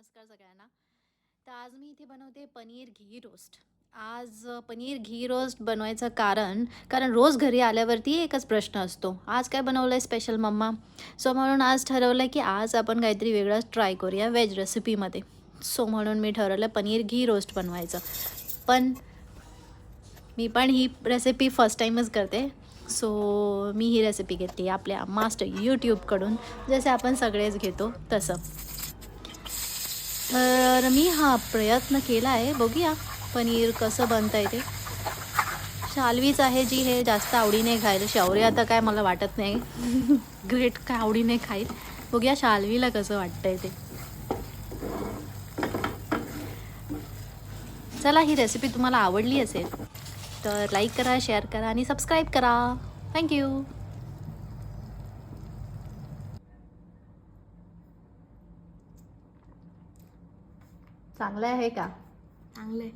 नमस्कार सगळ्यांना. तर आज मी इथे बनवते पनीर घी रोस्ट. आज पनीर घी रोस्ट बनवायचं कारण रोज घरी आल्यावरती एकच प्रश्न असतो, आज काय बनवलं आहे स्पेशल मम्मा. सो म्हणून आज ठरवलं की आज आपण काहीतरी वेगळं ट्राय करूया व्हेज रेसिपीमध्ये. सो म्हणून मी ठरवलं पनीर घी रोस्ट बनवायचं. पण मी पण ही रेसिपी फर्स्ट टाईमच करते. सो मी ही रेसिपी घेतली आपल्या मास्टर यूट्यूबकडून, जसे आपण सगळेच घेतो तसं. तर मी हा प्रयत्न केला आहे, बघूया पनीर कसं बनतं आहे ते. शाल्वीच आहे जी हे जास्त आवडीने खाईल, शौर्य आता काय मला वाटत नाही ग्रेट काय आवडीने खाईल. बघूया शाल्वीला कसं वाटतंय ते. चला, ही रेसिपी तुम्हाला आवडली असेल तर लाईक करा, शेअर करा आणि सबस्क्राईब करा. थँक्यू. चांगलं आहे का? चांगले